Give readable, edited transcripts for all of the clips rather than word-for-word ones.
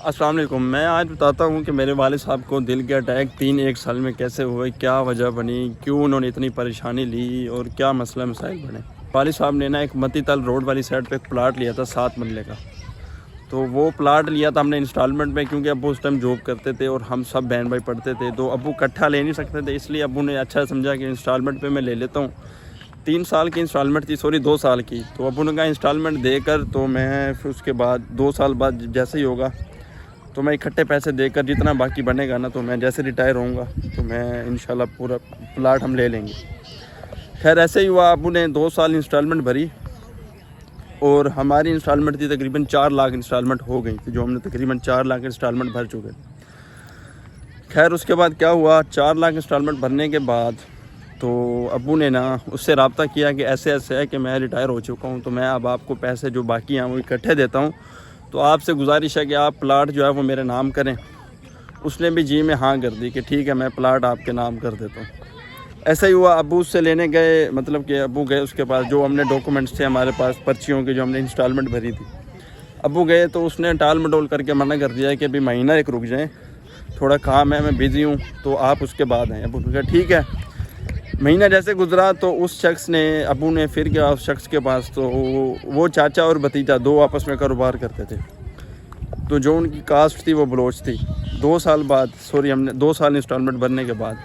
अस्सलाम वालेकुम। मैं आज बताता हूँ कि मेरे वालिद साहब को दिल के अटैक 1 साल में कैसे हुए, क्या वजह बनी, क्यों उन्होंने इतनी परेशानी ली और क्या मसला मसाइल बने। वालिद साहब ने ना एक मती तल रोड वाली साइड पे एक प्लाट लिया था 7 मरले का। तो वो प्लाट लिया था हमने इंस्टॉलमेंट में, क्योंकि अब्बू उस टाइम जॉब करते थे और हम सब बहन भाई पढ़ते थे, तो अब्बू इकट्ठा ले नहीं सकते थे। इसलिए अब्बू ने अच्छा समझा कि इंस्टॉलमेंट पे मैं ले लेता हूँ। 3 साल की इंस्टॉलमेंट थी, 2 साल की। तो अब्बू ने कहा इंस्टॉलमेंट देकर, तो मैं फिर उसके बाद 2 साल बाद जैसे ही होगा तो मैं इकट्ठे पैसे देकर जितना बाकी बनेगा ना, तो मैं जैसे रिटायर होऊंगा तो मैं इंशाल्लाह पूरा प्लाट हम ले लेंगे। खैर ऐसे ही हुआ, अब्बू ने 2 साल इंस्टॉलमेंट भरी और हमारी इंस्टॉलमेंट थी तकरीबन 4 लाख इंस्टॉलमेंट हो गई थी, जो हमने तकरीबन 4 लाख इंस्टॉलमेंट भर चुके। खैर उसके बाद क्या हुआ, 4 लाख इंस्टॉलमेंट भरने के बाद तो अब्बू ने ना उससे रब्ता किया कि ऐसे ऐसे है कि मैं रिटायर हो चुका हूँ, तो मैं अब आपको पैसे जो बाकी हैं वो इकट्ठे देता हूँ, तो आपसे गुजारिश है कि आप प्लाट जो है वो मेरे नाम करें। उसने भी जी में हाँ कर दी कि ठीक है मैं प्लाट आपके नाम कर देता हूँ। ऐसा ही हुआ, अब्बू उससे लेने गए, मतलब कि अब्बू गए उसके पास, जो हमने डॉक्यूमेंट्स थे हमारे पास पर्चियों के, जो हमने इंस्टॉलमेंट भरी थी। अब्बू गए तो उसने टाल मटोल करके मना कर दिया कि अभी महीना एक रुक जाएँ, थोड़ा काम है, मैं बिज़ी हूँ, तो आप उसके बाद आएँ। अब्बू ने कहा ठीक है। महीना जैसे गुजरा तो उस शख्स ने, अब्बू ने फिर गया उस शख्स के पास, तो वो चाचा और भतीजा 2 आपस में कारोबार करते थे। तो जो उनकी कास्ट थी वो बलोच थी। 2 साल बाद, हमने 2 साल इंस्टॉलमेंट भरने के बाद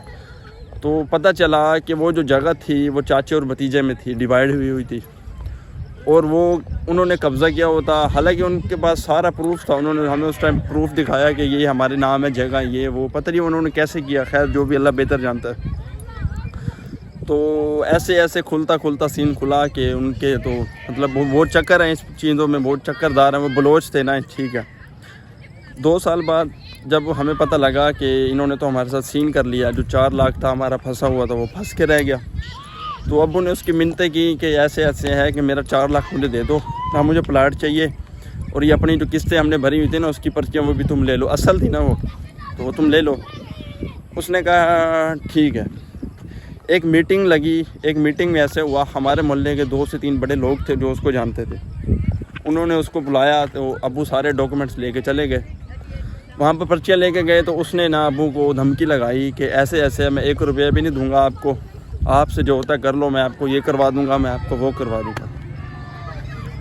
तो पता चला कि वो जो जगह थी वो चाचे और भतीजे में थी, डिवाइड हुई थी, और वो उन्होंने कब्ज़ा किया हुआ था। हालांकि उनके पास सारा प्रूफ था, उन्होंने हमें उस टाइम प्रूफ दिखाया कि ये हमारे नाम है जगह, ये वो, पता नहीं उन्होंने कैसे किया, खैर जो भी अल्लाह बेहतर जानता है। तो ऐसे ऐसे खुलता सीन खुला कि उनके तो मतलब वो चक्कर हैं इस चीज़ों में, बहुत चक्करदार हैं, वो बलोच थे ना, ठीक है। 2 साल बाद जब हमें पता लगा कि इन्होंने तो हमारे साथ सीन कर लिया, जो 4 लाख था हमारा फंसा हुआ था वो फंस के रह गया। तो अब्बू ने उसकी मिन्नतें की कि ऐसे ऐसे है कि मेरा 4 लाख मुझे दे दो, हाँ मुझे प्लाट चाहिए, और ये अपनी जो किस्तें हमने भरी हुई थी ना उसकी पर्चियाँ वो भी तुम ले लो, असल थी ना वो, तो वो तुम ले लो। उसने कहा ठीक है। एक मीटिंग लगी, एक मीटिंग में ऐसे हुआ, हमारे मोहल्ले के 2 से 3 बड़े लोग थे जो उसको जानते थे, उन्होंने उसको बुलाया, तो अब्बू सारे डॉक्यूमेंट्स लेके चले गए। वहाँ पर पर्चियाँ लेके गए तो उसने ना अब्बू को धमकी लगाई कि ऐसे ऐसे मैं 1 रुपया भी नहीं दूंगा आपको, आपसे जो होता है कर लो, मैं आपको ये करवा दूंगा, मैं आपको वो करवा दूंगा।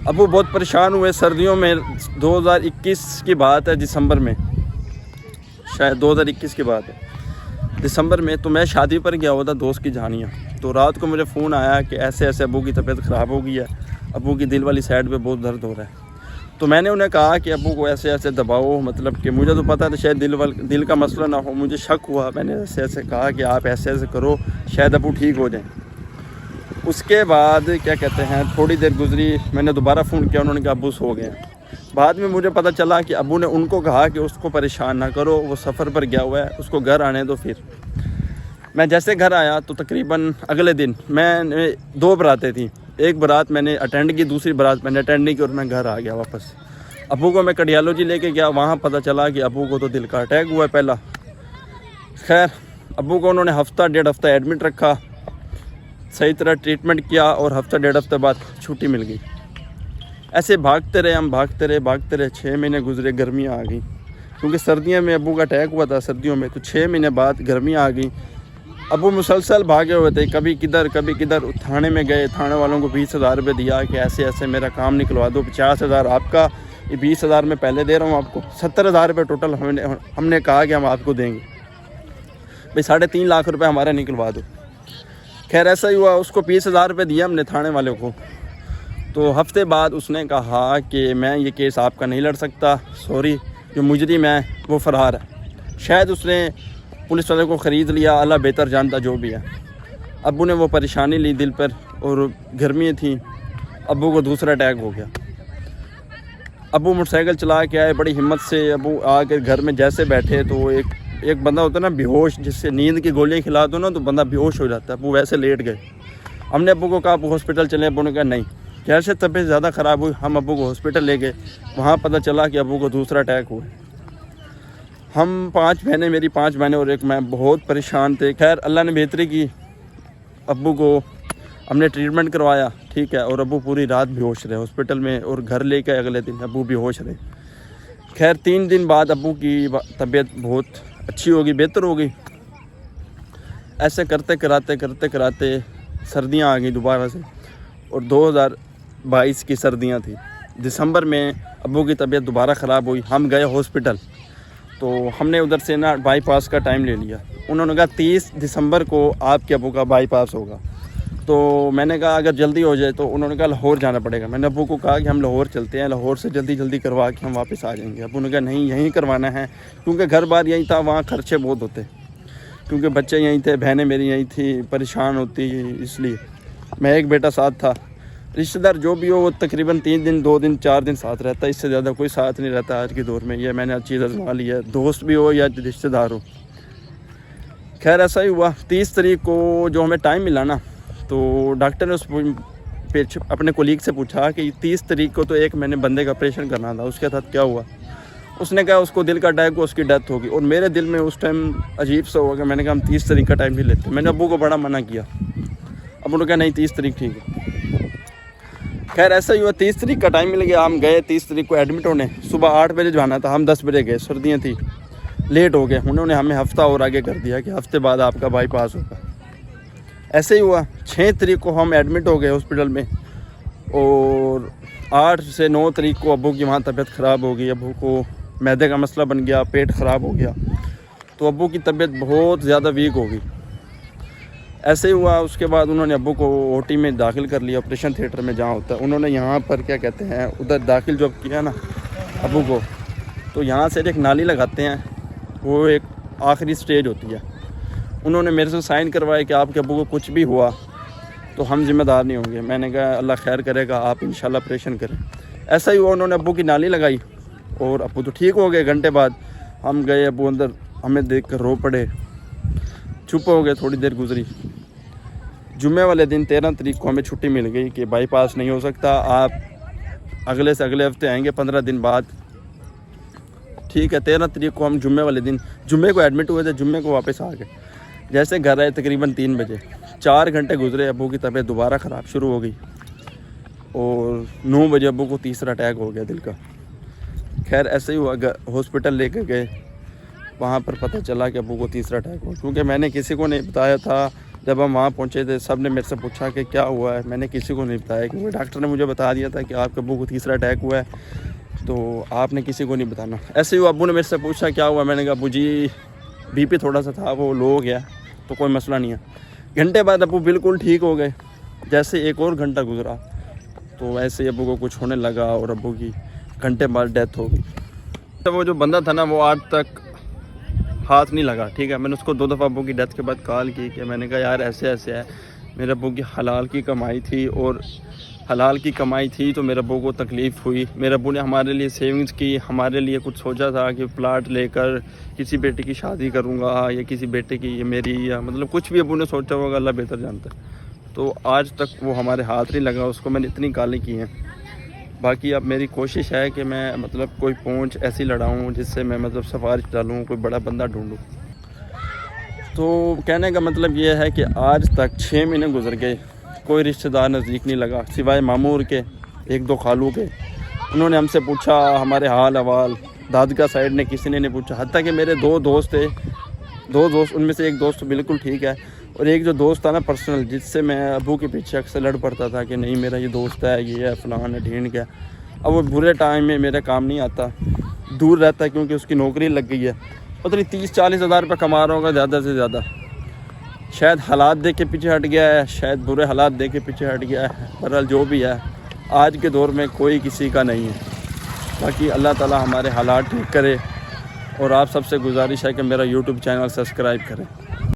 अब्बू बहुत परेशान हुए। सर्दियों में 2021 की बात है, दिसंबर में, शायद 2021 की बात है, दिसंबर में। तो मैं शादी पर गया हुआ था दोस्त की झानियाँ, तो रात को मुझे फ़ोन आया कि ऐसे ऐसे अब्बू की तबीयत ख़राब हो गई है, अब्बू की दिल वाली साइड पे बहुत दर्द हो रहा है। तो मैंने उन्हें कहा कि अब्बू को ऐसे ऐसे दबाओ, मतलब कि मुझे तो पता था शायद दिल का मसला ना हो, मुझे शक हुआ, मैंने ऐसे ऐसे कहा कि आप ऐसे ऐसे करो, शायद अब्बू ठीक हो जाए। उसके बाद क्या कहते हैं, थोड़ी देर गुजरी, मैंने दोबारा फ़ोन किया, उन्होंने कहा अब्बू सो गए। बाद में मुझे पता चला कि अब्बू ने उनको कहा कि उसको परेशान ना करो, वो सफ़र पर गया हुआ है, उसको घर आने दो। फिर मैं जैसे घर आया तो तकरीबन अगले दिन मैं 2 बरातें थी, एक बारात मैंने अटेंड की, दूसरी बारात मैंने अटेंड नहीं की, और मैं घर आ गया वापस। अब्बू को मैं कार्डियोलॉजी लेके गया, वहाँ पता चला कि अब्बू को तो दिल का अटैक हुआ है पहला। खैर अब्बू को उन्होंने हफ्ता 1.5 हफ्ता एडमिट रखा, सही तरह ट्रीटमेंट किया, और हफ्ता 1.5 हफ्ते बाद छुट्टी मिल गई। ऐसे भागते रहे हम, भागते रहे। 6 महीने गुजरे, गर्मियाँ आ गई, क्योंकि सर्दियों में अब्बू का अटैक हुआ था सर्दियों में, तो 6 महीने बाद गर्मियाँ आ गई। अब्बू मुसलसल भागे हुए थे, कभी किधर कभी किधर। थाने में गए, थाने वालों को 20,000 रुपये दिया कि ऐसे ऐसे मेरा काम निकलवा दो, 50,000 आपका, ये 20,000 मैं पहले दे रहा हूँ आपको, 70,000 रुपये टोटल हमने कहा कि हम आपको देंगे, भाई 3.5 लाख रुपये हमारा निकलवा दो। खैर ऐसा ही हुआ, उसको 20,000 रुपये दिया हमने थाने वाले को। तो हफ्ते बाद उसने कहा कि मैं ये केस आपका नहीं लड़ सकता, सॉरी, जो मुजरिम है वो फ़रार है, शायद उसने पुलिस वाले को ख़रीद लिया, अल्लाह बेहतर जानता जो भी है। अब्बू ने वो परेशानी ली दिल पर, और गर्मियाँ थी, अब्बू को दूसरा अटैक हो गया। अब्बू मोटरसाइकिल चला के आए बड़ी हिम्मत से, अब्बू आकर घर में जैसे बैठे तो एक बंदा होता है ना बेहोश, जिससे नींद की गोलियाँ खिला दो ना तो बंदा बेहोश हो जाता है, अब्बू वैसे लेट गए। हमने अब्बू को कहा अब्बू हॉस्पिटल चले, अब्बू ने कहा नहीं। खैर से तबीयत ज़्यादा ख़राब हुई, हम अब्बू को हॉस्पिटल ले गए, वहाँ पता चला कि अब्बू को दूसरा अटैक हुआ। हम 5 बहनें, मेरी 5 बहनें और एक मैं, बहुत परेशान थे। खैर अल्लाह ने बेहतरी की, अब्बू को हमने ट्रीटमेंट करवाया, ठीक है, और अब्बू पूरी रात बेहोश रहे हॉस्पिटल में, और घर लेके अगले दिन अब्बू बेहोश रहे। خیر 3 دن بعد ابو کی طبیعت بہت اچھی ہوگی، بہتر ہوگی۔ ایسے کرتے کراتے سردیاں آ گئی دوبارہ سے، اور 2022 کی سردیاں تھی۔ دسمبر میں ابو کی طبیعت دوبارہ خراب ہوئی، ہم گئے ہاسپٹل، تو ہم نے ادھر سے نا بائی پاس کا ٹائم لے لیا۔ انہوں نے کہا 30 دسمبر کو آپ کے ابو کا بائی پاس ہوگا۔ تو میں نے کہا اگر جلدی ہو جائے تو انہوں نے کہا لاہور جانا پڑے گا۔ میں نے ابو کو کہا کہ ہم لاہور چلتے ہیں، لاہور سے جلدی کروا کے ہم واپس آ جائیں گے۔ ابو نے کہا نہیں، یہیں کروانا ہے، کیونکہ گھر بار یہیں تھا، وہاں خرچے بہت ہوتے، کیونکہ بچے یہیں تھے، بہنیں میری یہیں تھیں، پریشان ہوتی، اس لیے میں ایک بیٹا ساتھ تھا۔ رشتہ دار جو بھی ہو وہ تقریباً 3 دن 2 دن 4 دن ساتھ رہتا ہے، اس سے زیادہ کوئی ساتھ نہیں رہتا آج کے دور میں۔ یہ میں نے چیز آزما لی ہے، دوست بھی ہو یا رشتہ دار ہو۔ خیر ایسا ہی ہوا۔ 30 تاریخ کو جو ہمیں ٹائم ملا نا، تو ڈاکٹر نے اس اپنے کولیگ سے پوچھا کہ 30 تاریخ کو تو ایک میں نے بندے کا آپریشن کرنا تھا، اس کے ساتھ کیا ہوا؟ اس نے کہا اس کو دل کا اٹیک ہوا، اس کی ڈیتھ ہوگی۔ اور میرے دل میں اس ٹائم عجیب سا ہوا کہ میں نے کہا ہم 30 تاریخ کا ٹائم بھی لیتے ہیں۔ میں نے ابو کو بڑا منع کیا، ابو نے کہا نہیں 30 تاریخ ٹھیک ہے۔ خیر ایسا ہی ہوا، 30 تاریخ کا ٹائم مل گیا، ہم گئے 30 تاریخ کو ایڈمٹ ہونے۔ صبح 8 بجے جانا تھا، ہم 10 بجے گئے، سردیاں تھی، لیٹ ہو گئے۔ انہوں نے ہمیں ہفتہ اور آگے کر دیا کہ ہفتے بعد آپ کا بائی پاس ہوگا۔ ایسے ہی ہوا، 6 تاریخ کو ہم ایڈمٹ ہو گئے ہاسپٹل میں، اور 8 سے 9 تاریخ کو ابو کی وہاں طبیعت خراب ہو گئی۔ ابو کو معدے کا مسئلہ بن گیا، پیٹ خراب ہو گیا، تو ابو کی طبیعت بہت زیادہ ویک ہو گئی۔ ایسے ہی ہوا، اس کے بعد انہوں نے ابو کو او ٹی میں داخل کر لیا، آپریشن تھیٹر میں جہاں ہوتا ہے۔ انہوں نے یہاں پر کیا کہتے ہیں ادھر داخل جو کیا نا ابو کو، تو یہاں سے ایک نالی لگاتے ہیں، وہ ایک آخری سٹیج ہوتی ہے۔ انہوں نے میرے سے سائن کروائے کہ آپ کے ابو کو کچھ بھی ہوا تو ہم ذمہ دار نہیں ہوں گے۔ میں نے کہا اللہ خیر کرے گا، آپ انشاءاللہ آپریشن کریں۔ ایسا ہی ہوا، انہوں نے ابو کی نالی لگائی اور ابو تو ٹھیک ہو گئے۔ گھنٹے بعد ہم گئے، ابو اندر ہمیں دیکھ کر رو پڑے، چپ ہو گئے۔ تھوڑی دیر گزری، جمعے والے دن 13 تاریخ کو ہمیں چھٹی مل گئی کہ بائی پاس نہیں ہو سکتا، آپ اگلے سے اگلے ہفتے آئیں گے 15 دن بعد۔ ٹھیک ہے، 13 تاریخ کو ہم جمعے والے دن جمعے کو ایڈمٹ ہوئے تھے، جمعے کو واپس آ گئے۔ جیسے گھر آئے تقریباً 3 بجے، 4 گھنٹے گزرے، ابو کی طبیعت دوبارہ خراب شروع ہو گئی، اور 9 بجے ابو کو تیسرا اٹیک ہو گیا دل کا۔ خیر ایسے ہی ہوا، ہاسپٹل لے کے گئے، وہاں پر پتہ چلا کہ ابو کو تیسرا اٹیک ہوا، کیونکہ میں نے کسی کو نہیں بتایا تھا۔ جب ہم وہاں پہنچے تھے سب نے میرے سے پوچھا کہ کیا ہوا ہے، میں نے کسی کو نہیں بتایا، کیونکہ ڈاکٹر نے مجھے بتا دیا تھا کہ آپ کے ابو کو تیسرا اٹیک ہوا ہے، تو آپ نے کسی کو نہیں بتانا۔ ایسے ہی ابو نے میرے سے پوچھا کیا ہوا، میں نے کہا ابو جی بی پی تھوڑا سا تھا، وہ لو ہو گیا، تو کوئی مسئلہ نہیں ہے۔ گھنٹے بعد ابو بالکل ٹھیک ہو گئے۔ جیسے ایک اور گھنٹہ گزرا تو ایسے ابو کو کچھ ہونے لگا، اور ابو کی گھنٹے بعد ڈیتھ ہو گئی۔ تو وہ جو بندہ تھا نا، وہ آج تک ہاتھ نہیں لگا، ٹھیک ہے۔ میں نے اس کو 2 دفعہ ابو کی ڈیتھ کے بعد کال کی کہ میں نے کہا یار ایسے ایسے ہے، میرے ابو کی حلال کی کمائی تھی، اور حلال کی کمائی تھی تو میرے ابو کو تکلیف ہوئی۔ میرے ابو نے ہمارے لیے سیونگز کی، ہمارے لیے کچھ سوچا تھا کہ پلاٹ لے کر کسی بیٹے کی شادی کروں گا، یا کسی بیٹے کی یا میری، یا مطلب کچھ بھی ابو نے سوچا ہوگا، اللہ بہتر جانتا ہے۔ تو آج تک وہ ہمارے ہاتھ نہیں لگا، اس کو میں نے اتنی گالیں کی ہیں۔ باقی اب میری کوشش ہے کہ میں مطلب کوئی پونچھ ایسی لڑاؤں جس سے میں مطلب سفارش ڈالوں، کوئی بڑا بندہ ڈھونڈوں۔ تو کہنے کا مطلب یہ ہے کہ آج تک 6 مہینے گزر گئے، کوئی رشتہ دار نزدیک نہیں لگا سوائے مامور کے، 1-2 خالو کے۔ انہوں نے ہم سے پوچھا ہمارے حال احوال، دادگاہ سائڈ نے کسی نے نہیں پوچھا، حتیٰ کہ میرے 2 دوست تھے، 2 دوست، ان میں سے ایک دوست بالکل ٹھیک ہے، اور ایک جو دوست تھا نا پرسنل، جس سے میں ابو کے پیچھے اکثر لڑ پڑتا تھا کہ نہیں میرا یہ دوست ہے، یہ ہے فلان ہے ڈھینڈ گیا۔ اب وہ برے ٹائم میں میرے کام نہیں آتا، دور رہتا ہے کیونکہ اس کی نوکری لگ گئی ہے، پتہ نہیں 30-40 ہزار روپے کما رہا ہوگا زیادہ سے زیادہ۔ شاید حالات دیکھ کے پیچھے ہٹ گیا ہے، شاید برے حالات دیکھ کے پیچھے ہٹ گیا ہے، بہرحال جو بھی ہے آج کے دور میں کوئی کسی کا نہیں ہے۔ باقی اللہ تعالی ہمارے حالات ٹھیک کرے، اور آپ سب سے گزارش ہے کہ میرا یوٹیوب چینل سبسکرائب کریں۔